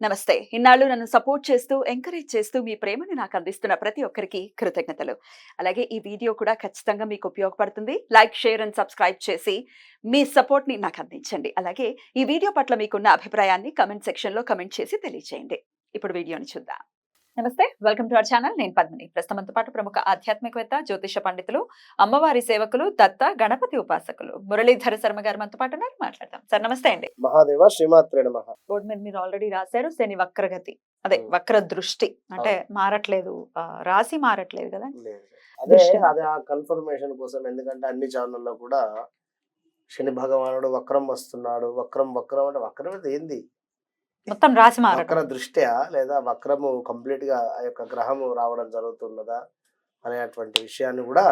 నమస్తే. ఇన్నాళ్ళు నన్ను సపోర్ట్ చేస్తూ, ఎంకరేజ్ చేస్తూ మీ ప్రేమని నాకు అందిస్తున్న ప్రతి ఒక్కరికి కృతజ్ఞతలు. అలాగే ఈ వీడియో కూడా ఖచ్చితంగా మీకు ఉపయోగపడుతుంది. లైక్, షేర్ అండ్ సబ్స్క్రైబ్ చేసి మీ సపోర్ట్‌ని నాకు అందించండి. అలాగే ఈ వీడియో పట్ల మీకున్న అభిప్రాయాన్ని కామెంట్ సెక్షన్‌లో కామెంట్ చేసి తెలియజేయండి. ఇప్పుడు వీడియోని చూద్దాం. నమస్తే. Welcome to our channel. నేను పద్మిని. ప్రస్తుతం మనతో పాటు ప్రముఖ ఆధ్యాత్మికవేత్త, జ్యోతిష పండితులు, అమ్మవారి సేవకులు, దత్త, గణపతి ఉపాసకులు మురళీధర శర్మ గారు మనతో పాటు ఉన్నారు. మాట్లాడదాం. సార్ నమస్తే అండి. మహాదేవ శ్రీమాత్రే నమః. బోర్డు మీద మీరు ఆల్రెడీ రాశారు శని వక్రగతి, అదే వక్ర దృష్టి అంటే మారట్లేదు, రాశి మారట్లేదు కదా. లేదు. అదే ఆ కన్ఫర్మేషన్ కోసం, ఎందుకంటే అన్ని ఛానల్లో కూడా శని భగవానుడు వక్రం వస్తున్నాడు, వక్రం అంటే వక్రం అయితే ఏంది, మొత్తం రాశి వక్ర మారట్లేదు. దృష్ట్యా లేదా వక్రము కంప్లీట్ గా ఆ యొక్క గ్రహము రావడం జరుగుతున్నదా అనేటువంటి విషయాన్ని కూడా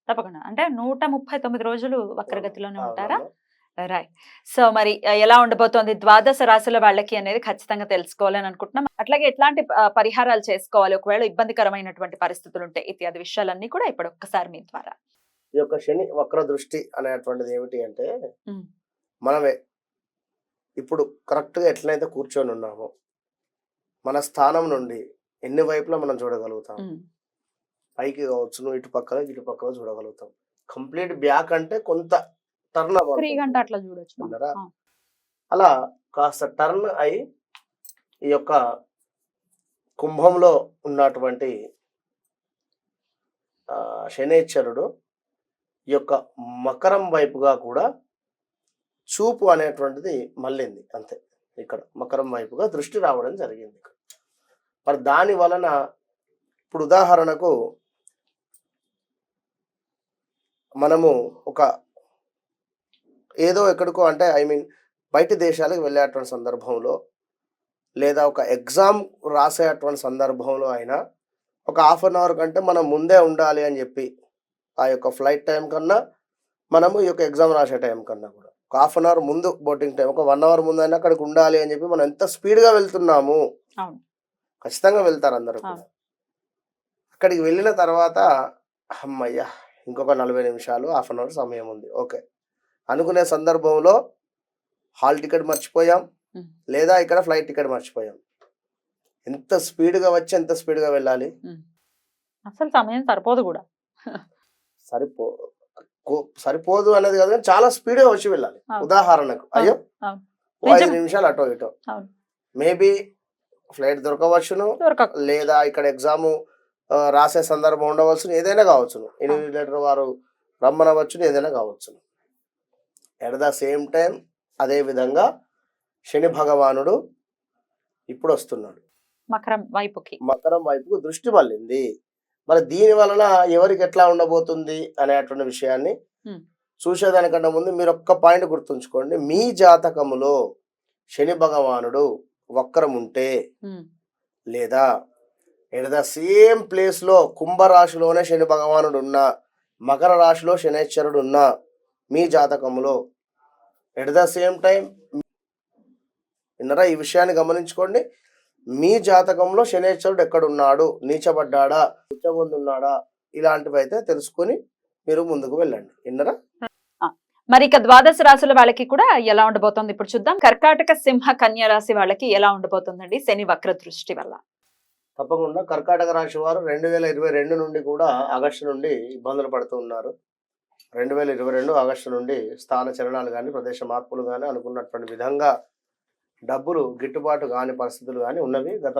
తప్పకుండా. అంటే 139 రోజులు వక్రగతిలోనే ఉంటారా? అవునమ్మా. రైట్. సో మరి ఎలా ఉండబోతోంది ద్వాదశ రాశుల వాళ్ళకి అనేది ఖచ్చితంగా తెలుసుకోవాలని అనుకుంటున్నాం. అట్లాగే ఎట్లాంటి పరిహారాలు చేసుకోవాలి ఒకవేళ ఇబ్బందికరమైనటువంటి పరిస్థితులు ఉంటే, ఇత్యాది విషయాలన్నీ కూడా ఇప్పుడు ఒక్కసారి మీ ద్వారా. ఈ యొక్క శని వక్ర దృష్టి అనేటువంటిది ఏమిటి అంటే, ఉమ్, మనమే ఇప్పుడు కరెక్ట్ గా ఎట్లయితే కూర్చొని ఉన్నామో మన స్థానం నుండి ఎన్ని వైపులా మనం చూడగలుగుతాం. ఉమ్, పైకి కావచ్చు, ఇటు పక్కన చూడగలుగుతాం. కంప్లీట్ బ్యాక్ అంటే కొంత టర్న్ 3 గంట అట్లా చూడొచ్చు మనం. ఉన్నారా? ఆ, అలా కాస్త టర్న్ అయి ఈ యొక్క కుంభంలో ఉన్నటువంటి శనేశ్వరుడు ఈ యొక్క మకరం వైపుగా కూడా చూపు అనేటువంటిది మళ్ళింది. అంతే, ఇక్కడ మకరం వైపుగా దృష్టి రావడం జరిగింది. మరి దాని వలన ఇప్పుడు ఉదాహరణకు మనము ఒక ఏదో ఎక్కడికో అంటే బయట దేశాలకు వెళ్ళేటువంటి సందర్భంలో, లేదా ఒక ఎగ్జామ్ రాసేటువంటి సందర్భంలో అయినా ఒక హాఫ్ అన్ అవర్ కంటే మనం ముందే ఉండాలి అని చెప్పి, ఆ యొక్క ఫ్లైట్ టైం కన్నా మనము ఈ యొక్క ఎగ్జామ్ రాసే టైం కన్నా కూడా ఒక హాఫ్ అన్ అవర్ ముందు, బోర్డింగ్ టైం ఒక 1 అవర్ ముందైనా అక్కడికి ఉండాలి అని చెప్పి మనం ఎంత స్పీడ్గా వెళ్తున్నాము. అవును. ఖచ్చితంగా వెళ్తారు అందరూ కూడా. అక్కడికి వెళ్ళిన తర్వాత అమ్మయ్య ఇంకొక 40 నిమిషాలు, హాఫ్ అన్ అవర్ సమయం ఉంది, ఓకే అనుకునే సందర్భంలో హాల్ టికెట్ మర్చిపోయాం, లేదా ఇక్కడ ఫ్లైట్ టికెట్ మర్చిపోయాం. ఎంత స్పీడ్గా వచ్చి ఎంత స్పీడ్గా వెళ్ళాలి. అసలు సమయం సరిపోదు కూడా. సరిపోదు అనేది కాదు, కానీ చాలా స్పీడ్గా వచ్చి వెళ్ళాలి. అవును. ఉదాహరణకు అయ్యో అవును. ఓ 5 నిజం. నిమిషాలు అటో ఇటో అవును. మేబీ ఫ్లైట్ దొరకవచ్చును, దొరకక. లేదా ఇక్కడ ఎగ్జామ్ రాసే సందర్భం ఉండవచ్చును, ఏదైనా కావచ్చును, ఇన్విజిలేటర్ వారు రమ్మనవచ్చును, ఏదైనా కావచ్చును. ఎట్ ద సేమ్ టైం అదే విధంగా శని భగవానుడు ఇప్పుడు వస్తున్నాడు, మకరం వైపుకు దృష్టి మళ్ళింది. మరి దీని వలన ఎవరికి ఎట్లా ఉండబోతుంది అనేటువంటి విషయాన్ని చూసేదానికన్నా ముందు మీరు ఒక్క పాయింట్ గుర్తుంచుకోండి. మీ జాతకములో శని భగవానుడు వక్రం ఉంటే, లేదా ఎట్ ద సేమ్ ప్లేస్ లో కుంభరాశిలోనే శని భగవానుడు ఉన్నా, మకర రాశిలో శనేశ్వరుడు ఉన్నా, మీ జాతకములో ఎట్ ద సేమ్ టైం విన్నరా, ఈ విషయాన్ని గమనించుకోండి. మీ జాతకంలో శనేశ్వరుడు ఎక్కడున్నాడు, నీచబడ్డాడా, ఉచ్చబొందున్నాడా, ఇలాంటివి అయితే తెలుసుకొని మీరు ముందుకు వెళ్ళండి. విన్నరా? మరి ఇక ద్వాదశ రాశుల వాళ్ళకి కూడా ఎలా ఉండబోతోంది ఇప్పుడు చూద్దాం. కర్కాటక, సింహ, కన్యా రాశి వాళ్ళకి ఎలా ఉండబోతుందండి శని వక్ర దృష్టి వల్ల? తప్పకుండా కర్కాటక రాశి వారు 2022 నుండి కూడా ఆగస్టు నుండి ఇబ్బందులు పడుతూ ఉన్నారు. 2022 ఆగస్టు నుండి స్థాన చలనాలు కానీ, ప్రదేశ మార్పులు కానీ, అనుకున్నటువంటి విధంగా డబ్బులు గిట్టుబాటు కాని పరిస్థితులు కానీ ఉన్నవి. గత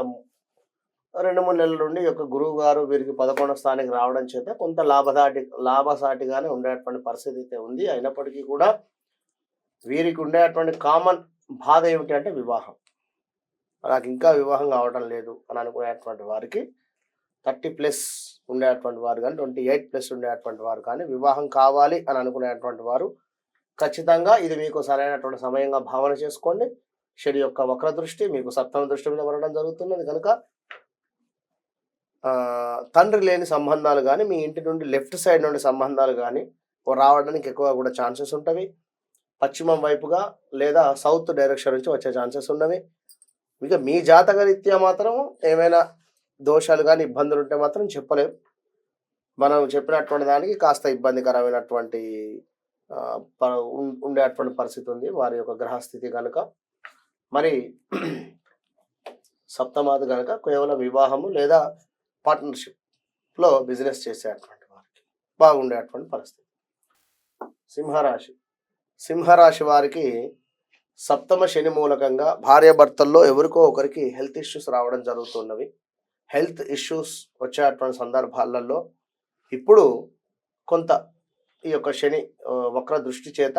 2-3 నెలల నుండి యొక్క గురువు గారు వీరికి 11వ స్థానానికి రావడం చేత కొంత లాభసాటిగానే ఉండేటువంటి పరిస్థితి అయితే ఉంది. అయినప్పటికీ కూడా వీరికి ఉండేటువంటి కామన్ బాధ ఏమిటి అంటే వివాహం. నాకు ఇంకా వివాహం కావడం లేదు అని అనుకునేటువంటి వారికి 30+ ఉండేటువంటి వారు కానీ, 28+ ఉండేటువంటి వారు కానీ, వివాహం కావాలి అని అనుకునేటువంటి వారు ఖచ్చితంగా ఇది మీకు సరైనటువంటి సమయంగా భావన చేసుకోండి. శని యొక్క వక్ర దృష్టి మీకు 7వ దృష్టి మీద పడడం జరుగుతున్నది కనుక తండ్రి లేని సంబంధాలు కానీ, మీ ఇంటి నుండి లెఫ్ట్ సైడ్ నుండి సంబంధాలు కానీ రావడానికి ఎక్కువ కూడా ఛాన్సెస్ ఉంటవి. పశ్చిమం వైపుగా లేదా సౌత్ డైరెక్షన్ నుంచి వచ్చే ఛాన్సెస్ ఉన్నవి. ఇక మీ జాతక రీత్యా మాత్రం ఏమైనా దోషాలు కానీ, ఇబ్బందులు ఉంటే మాత్రం చెప్పలేము. మనం చెప్పినటువంటి దానికి కాస్త ఇబ్బందికరమైనటువంటి ఉండేటువంటి పరిస్థితి ఉంది వారి యొక్క గ్రహస్థితి కనుక. మరి సప్తమాది కనుక కేవలం వివాహము లేదా పార్ట్నర్షిప్లో బిజినెస్ చేసేటువంటి వారికి బాగుండేటువంటి పరిస్థితి. సింహరాశి. సింహరాశి వారికి సప్తమ శని మూలకంగా భార్యాభర్తల్లో ఎవరికో ఒకరికి హెల్త్ ఇష్యూస్ రావడం జరుగుతున్నవి. హెల్త్ ఇష్యూస్ వచ్చేటువంటి సందర్భాలలో ఇప్పుడు కొంత ఈ యొక్క శని వక్ర దృష్టి చేత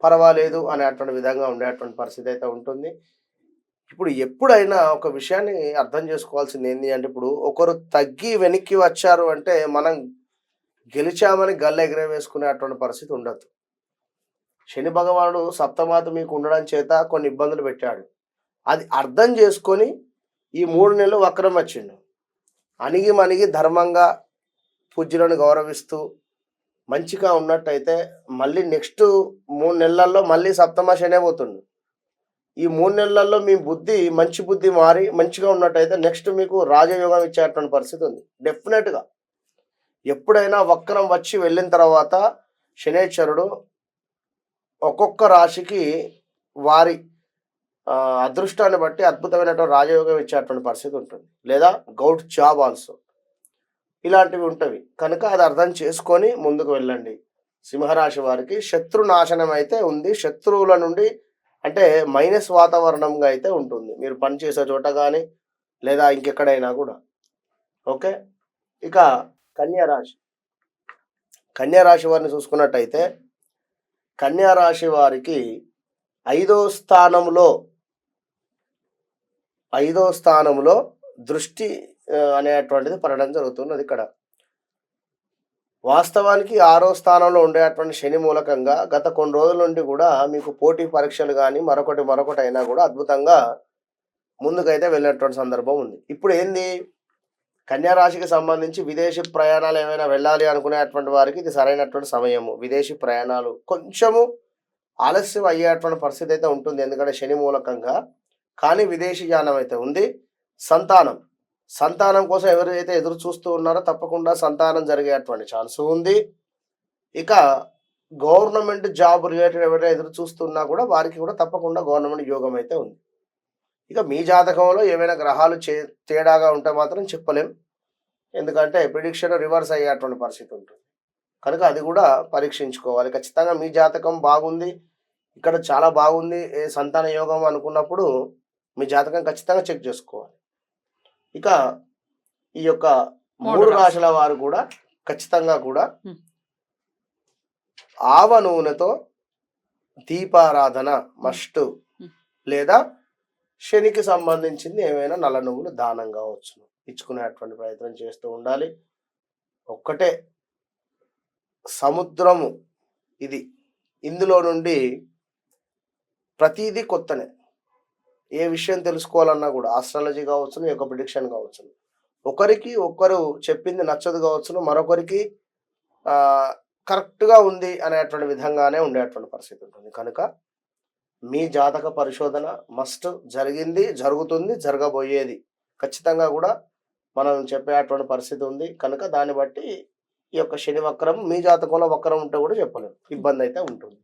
పర్వాలేదు అనేటువంటి విధంగా ఉండేటువంటి పరిస్థితి అయితే ఉంటుంది. ఇప్పుడు ఎప్పుడైనా ఒక విషయాన్ని అర్థం చేసుకోవాల్సింది ఏంటి అంటే, ఇప్పుడు ఒకరు తగ్గి వెనక్కి వచ్చారు అంటే మనం గెలిచామని గల్ల ఎగరవేసుకునేటువంటి పరిస్థితి ఉండదు. శని భగవానుడు సప్తమాత మీకు ఉండడం చేత కొన్ని ఇబ్బందులు పెట్టాడు. అది అర్థం చేసుకొని ఈ 3 నెలలు వక్రం వచ్చిండు. అణిగి మణిగి ధర్మంగా పూజ్యులను గౌరవిస్తూ మంచిగా ఉన్నట్టయితే మళ్ళీ నెక్స్ట్ 3 నెలల్లో మళ్ళీ సప్తమ శనే పోతుంది. ఈ 3 నెలల్లో మీ బుద్ధి మంచి బుద్ధి మారి మంచిగా ఉన్నట్టయితే నెక్స్ట్ మీకు రాజయోగం ఇచ్చేటువంటి పరిస్థితి ఉంది. డెఫినెట్గా ఎప్పుడైనా వక్రం వచ్చి వెళ్ళిన తర్వాత శనేశ్వరుడు ఒక్కొక్క రాశికి వారి అదృష్టాన్ని బట్టి అద్భుతమైనటువంటి రాజయోగం ఇచ్చేటువంటి పరిస్థితి ఉంటుంది. లేదా గౌట్ జాబ్ ఆల్సో ఇలాంటివి ఉంటవి. కనుక అది అర్థం చేసుకొని ముందుకు వెళ్ళండి. సింహరాశి వారికి శత్రు నాశనం అయితే ఉంది. శత్రువుల నుండి అంటే మైనస్ వాతావరణంగా అయితే ఉంటుంది మీరు పనిచేసే చోట కానీ లేదా ఇంకెక్కడైనా కూడా. ఓకే. ఇక కన్యారాశి. కన్యారాశి వారిని చూసుకున్నట్టయితే కన్యారాశి వారికి 5వ స్థానంలో దృష్టి అనేటువంటిది పడడం జరుగుతున్నది. ఇక్కడ వాస్తవానికి 6వ స్థానంలో ఉండేటువంటి శని మూలకంగా గత కొన్ని రోజుల నుండి కూడా మీకు పోటీ పరీక్షలు కానీ మరొకటి అయినా కూడా అద్భుతంగా ముందుకైతే వెళ్ళినటువంటి సందర్భం ఉంది. ఇప్పుడు ఏంది, కన్యారాశికి సంబంధించి విదేశీ ప్రయాణాలు ఏమైనా వెళ్ళాలి అనుకునేటువంటి వారికి ఇది సరైనటువంటి సమయము. విదేశీ ప్రయాణాలు కొంచెము ఆలస్యం అయ్యేటువంటి పరిస్థితి అయితే ఉంటుంది, ఎందుకంటే శని మూలకంగా. కానీ విదేశీ యానం అయితే ఉంది. సంతానం కోసం ఎవరైతే ఎదురు చూస్తూ ఉన్నారో తప్పకుండా సంతానం జరిగేటువంటి ఛాన్స్ ఉంది. ఇక గవర్నమెంట్ జాబ్ రిలేటెడ్ ఎవరైతే ఎదురు చూస్తున్నా కూడా వారికి కూడా తప్పకుండా గవర్నమెంట్ యోగం అయితే ఉంది. ఇక మీ జాతకంలో ఏమైనా గ్రహాలు తేడాగా ఉంటే మాత్రం చెప్పలేం, ఎందుకంటే ప్రిడిక్షన్ రివర్స్ అయ్యేటువంటి పరిస్థితి ఉంటుంది. కనుక అది కూడా పరీక్షించుకోవాలి. ఖచ్చితంగా మీ జాతకం బాగుంది, ఇక్కడ చాలా బాగుంది, సంతాన యోగం అనుకున్నప్పుడు మీ జాతకం ఖచ్చితంగా చెక్ చేసుకోవాలి. ఇక ఈ యొక్క 3 రాశుల వారు కూడా ఖచ్చితంగా కూడా ఆవ నూనెతో దీపారాధన మస్ట్, లేదా శనికి సంబంధించింది ఏమైనా నల్ల నువ్వులు దానం కావచ్చు ఇచ్చుకునేటువంటి ప్రయత్నం చేస్తూ ఉండాలి. ఒక్కటే సముద్రము ఇది, ఇందులో నుండి ప్రతిదీ కొత్తనే. ఏ విషయం తెలుసుకోవాలన్నా కూడా ఆస్ట్రాలజీ కావచ్చును, యొక్క ప్రిడిక్షన్ కావచ్చును, ఒకరికి ఒకరు చెప్పింది నచ్చదు కావచ్చును, మరొకరికి కరెక్ట్గా ఉంది అనేటువంటి విధంగానే ఉండేటువంటి పరిస్థితి ఉంటుంది. కనుక మీ జాతక పరిశోధన మస్ట్ జరిగింది, జరుగుతుంది, జరగబోయేది ఖచ్చితంగా కూడా మనం చెప్పేటువంటి పరిస్థితి ఉంది. కనుక దాన్ని బట్టి ఈ యొక్క శని వక్రం మీ జాతకంలో వక్రం ఉంటే కూడా చెప్పలేము, ఇబ్బంది అయితే ఉంటుంది.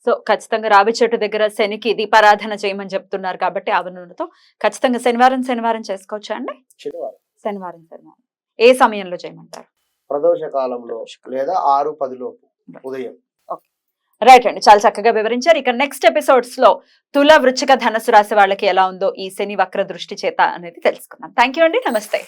సో ఖచ్చితంగా రావి చెట్టు దగ్గర శనికి దీపారాధన చేయమని చెప్తున్నారు కాబట్టి ఆవ నూనెతో ఖచ్చితంగా శనివారం చేసుకోవచ్చా అండి? శనివారం ఏ సమయంలో చేయమంటారు? ప్రదోష కాలంలో లేదా 6-10 లోపు ఉదయం. రైట్ అండి, చాలా చక్కగా వివరించారు. ఇక నెక్స్ట్ ఎపిసోడ్స్ లో తుల, వృశ్చిక, ధనుసు రాశి వాళ్ళకి ఎలా ఉందో ఈ శని వక్ర దృష్టి చేత అనేది తెలుసుకుందాం. థ్యాంక్ యూ అండి, నమస్తే.